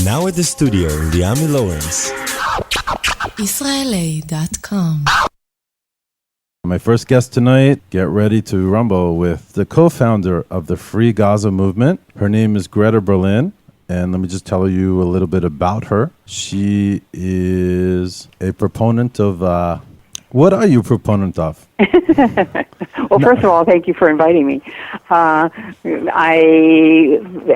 Now at the studio, LiAmi Lawrence. Israeli.com. My first guest tonight, get ready to rumble with the co-founder of the Free Gaza movement. Her name is Greta Berlin, and let me just tell you a little bit about her. She is a proponent of, what are you a proponent of? Well, first of all, thank you for inviting me. I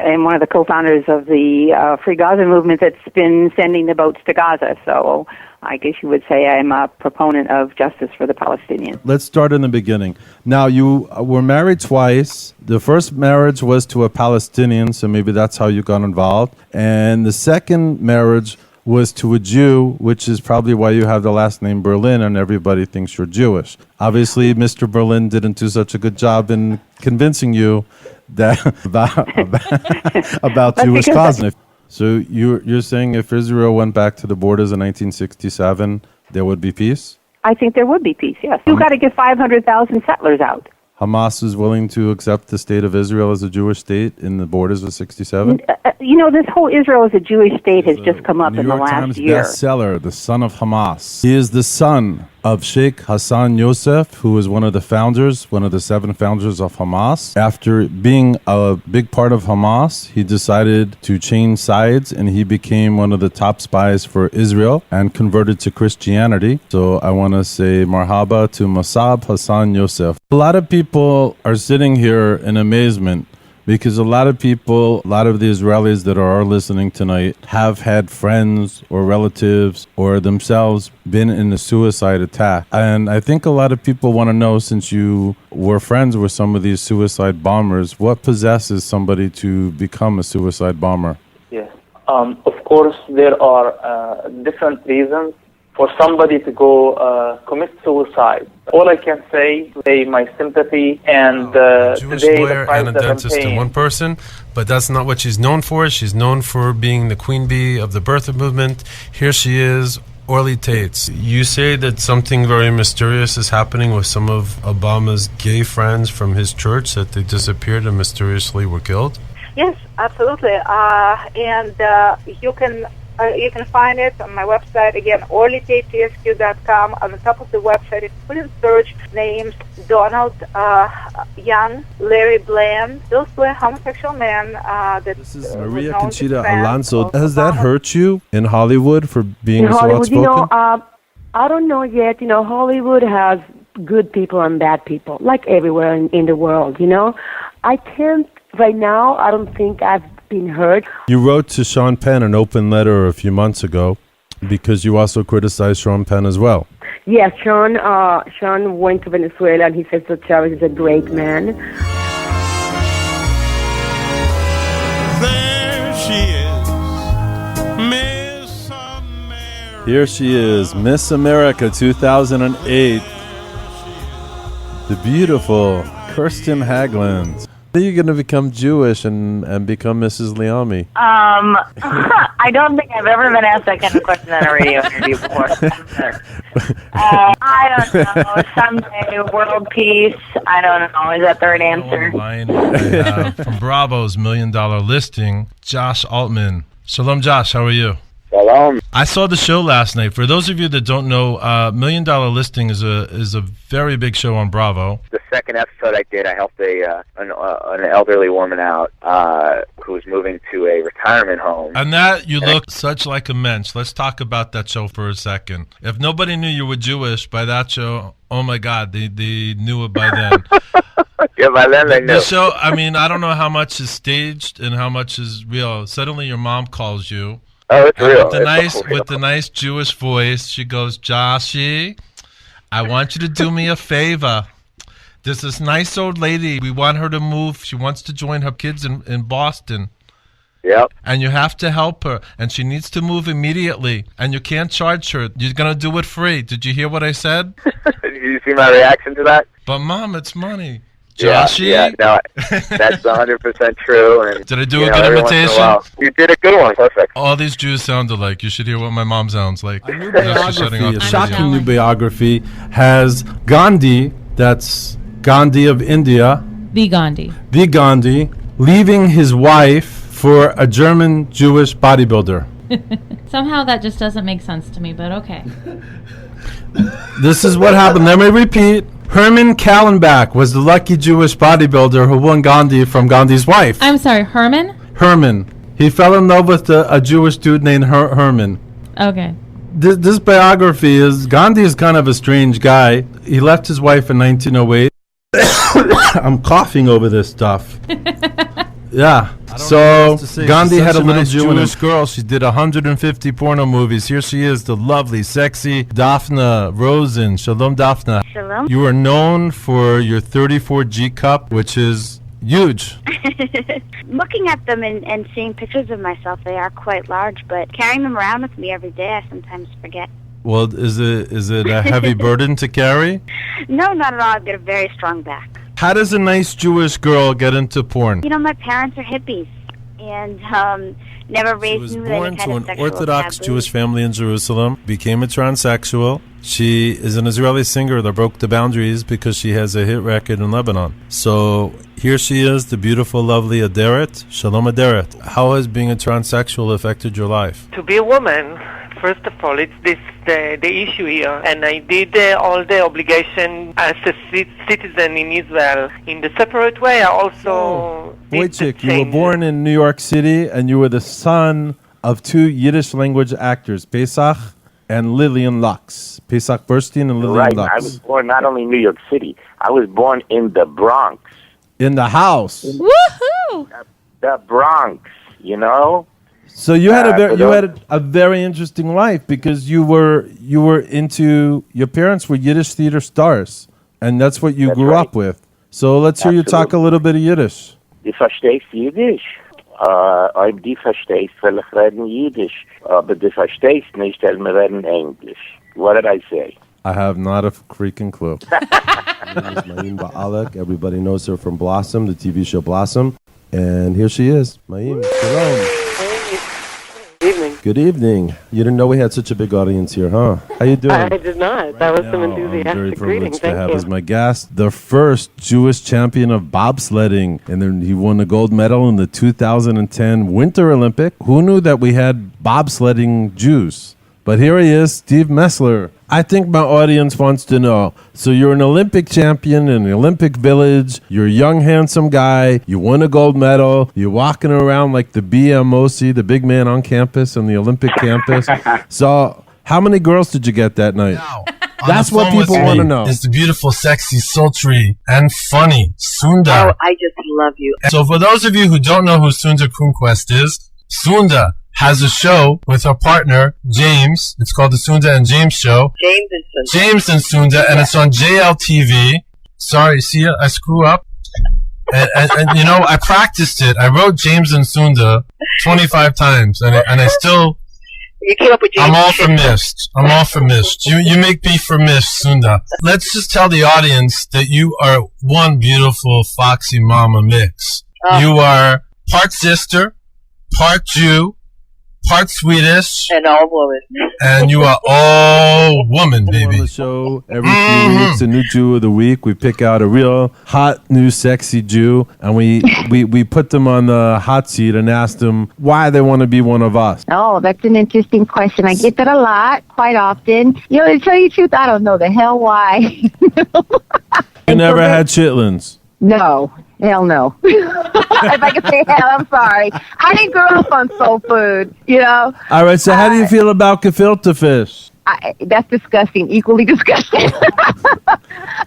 am one of the co-founders of the Free Gaza movement that's been sending the boats to Gaza, so I guess you would say I'm a proponent of justice for the Palestinians. Let's start in the beginning. Now, you were married twice. The first marriage was to a Palestinian, so maybe that's how you got involved. And the second marriage was to a Jew, which is probably why you have the last name Berlin and everybody thinks you're Jewish. Obviously, Mr. Berlin didn't do such a good job in convincing you that about Jewish cause. So you're saying if Israel went back to the borders in 1967, there would be peace? I think there would be peace, yes. You've got to get 500,000 settlers out. Hamas is willing to accept the state of Israel as a Jewish state in the borders of 67? This whole Israel as a Jewish state has just come up in the last Times year. bestseller, the son of Hamas. He is the son of Sheikh Hassan Youssef, who is one of the founders, one of the 7 founders of Hamas. After being a big part of Hamas, he decided to change sides, and he became one of the top spies for Israel and converted to Christianity. So I want to say marhaba to Masab Hassan Youssef. A lot of people are sitting here in amazement because a lot of the Israelis that are listening tonight have had friends or relatives or themselves been in a suicide attack. And I think a lot of people want to know, since you were friends with some of these suicide bombers, what possesses somebody to become a suicide bomber? Yes. Of course, there are different reasons for somebody to go commit suicide. All I can say my sympathy and Jewish today lawyer the price and a that I'm dentist in paying. one person, but that's not what she's known for. She's known for being the queen bee of the birther movement. Here she is, Orly Tates. You say that something very mysterious is happening with some of Obama's gay friends from his church, that they disappeared and mysteriously were killed? Yes, absolutely. And you can find it on my website, again, orlytatesq.com. On the top of the website, if you put in search names, Donald Young, Larry Bland, those were homosexual men. This is Maria Conchita Alonso. Has that hurt you in Hollywood for being so outspoken? I don't know yet. Hollywood has good people and bad people, like everywhere in the world, I can't, right now, I don't think I've been hurt. You wrote to Sean Penn an open letter a few months ago because you also criticized Sean Penn as well. Yes, Sean went to Venezuela and he says that Chavez is a great man. There she is, Miss America. Here she is, Miss America 2008. The beautiful Kirsten Haglund. Are you going to become Jewish and become Mrs. LiAmi? I don't think I've ever been asked that kind of question in a radio interview before. I don't know. Someday, world peace. I don't know. Is that the right answer? From Bravo's $1 Million Listing, Josh Altman. Shalom, Josh. How are you? Shalom. I saw the show last night. For those of you that don't know, $1 Million Listing is a very big show on Bravo. The second episode I did, I helped an elderly woman out who was moving to a retirement home. And that, you look such like a mensch. Let's talk about that show for a second. If nobody knew you were Jewish by that show, oh my God, they knew it by then. Yeah, by then they knew. The show, I don't know how much is staged and how much is real. Suddenly your mom calls you. Oh, it's real. With the nice Jewish voice, she goes, Joshy, I want you to do me a favor. There's this nice old lady. We want her to move. She wants to join her kids in Boston. Yep. And you have to help her. And she needs to move immediately. And you can't charge her. You're going to do it free. Did you hear what I said? Did you see my reaction to that? But, Mom, it's money. Joshy? Yeah, no, that's 100% true. And, did I do a good imitation? You did a good one. Perfect. All these Jews sound alike. You should hear what my mom sounds like. A new biography, a shocking new biography, has Gandhi, that's Gandhi of India. The Gandhi, leaving his wife for a German Jewish bodybuilder. Somehow that just doesn't make sense to me, but okay. This is what happened. Let me repeat. Herman Kallenbach was the lucky Jewish bodybuilder who won Gandhi from Gandhi's wife. I'm sorry, Herman? Herman. He fell in love with a Jewish dude named Herman. Okay. This biography is, Gandhi is kind of a strange guy. He left his wife in 1908. I'm coughing over this stuff. Yeah. So Gandhi had a little Jewish girl. She did 150 porno movies. Here she is, the lovely, sexy Daphne Rosen. Shalom, Daphne. Shalom. You are known for your 34G cup, which is huge. Looking at them and seeing pictures of myself, they are quite large, but carrying them around with me every day, I sometimes forget. Well, is it a heavy burden to carry? No, not at all. I've got a very strong back. How does a nice Jewish girl get into porn? You know, my parents are hippies and never raised me with any kind of Born to an sexual Orthodox taboo. Jewish family in Jerusalem, became a transsexual. She is an Israeli singer that broke the boundaries because she has a hit record in Lebanon. So here she is, the beautiful, lovely Aderet. Shalom, Aderet. How has being a transsexual affected your life? To be a woman, first of all, it's the issue here, and I did all the obligation as a citizen in Israel. In the separate way, I also did the Wojciech, you were change. born in New York City, and you were the son of two Yiddish language actors, Pesach and Lillian Lux. Pesach Burstein and Lillian Right. Lux. I was born not only in New York City, I was born in the Bronx. In the house. Woohoo! The Bronx, you know? So you had a very interesting life because you were into, your parents were Yiddish theater stars, and that's what you grew up with. So let's hear you talk a little bit of Yiddish. Du verstehst Jiddisch? Ob die verstehst, will ich reden Jiddisch. Aber du verstehst nicht, weil wir reden English. What did I say? I have not a freaking clue. My name is Maim Ba'alek. Everybody knows her from Blossom, the TV show Blossom. And here she is. Maim, shalom. Evening. Good evening. You didn't know we had such a big audience here, huh? How you doing? I did not. That was some I'm very enthusiastic greeting. privileged to Thank have you. as my guest the first Jewish champion of bobsledding, and then he won the gold medal in the 2010 Winter Olympic. Who knew that we had bobsledding Jews? But here he is, Steve Messler. I think my audience wants to know. So you're an Olympic champion in the Olympic Village. You're a young, handsome guy. You won a gold medal. You're walking around like the BMOC, the big man on campus, on the Olympic campus. So how many girls did you get that night? That's what people want to know. Is the beautiful, sexy, sultry, and funny Sunda. Oh, I just love you. So for those of you who don't know who Sunda Kronquist is, Sunda has a show with her partner, James. It's called the Sunda and James Show. James and Sunda, and it's on JLTV. Sorry, see, I screw up. And you know, I practiced it. I wrote James and Sunda 25 times, and I still... You came up with I'm all for mist. I'm all for mist. You make me for mist, Sunda. Let's just tell the audience that you are one beautiful foxy mama mix. You are part sister, part Jew, part Swedish, and all woman. And you are all woman, baby. On the show every few weeks, a new Jew of the week. We pick out a real hot, new, sexy Jew, and we put them on the hot seat and ask them why they want to be one of us. Oh, that's an interesting question. I get that a lot, quite often. You know, to tell you the truth, I don't know the hell why. You never had chitlins? No. Hell no. If I could say hell, I'm sorry. I didn't grow up on soul food, you know. All right, so how do you feel about gefilte fish? That's disgusting. Equally disgusting.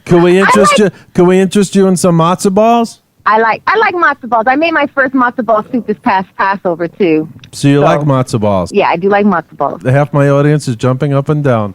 Can we interest you in some matzo balls? I like matzo balls. I made my first matzo ball soup this past Passover too. So you like matzo balls? Yeah, I do like matzo balls. Half my audience is jumping up and down.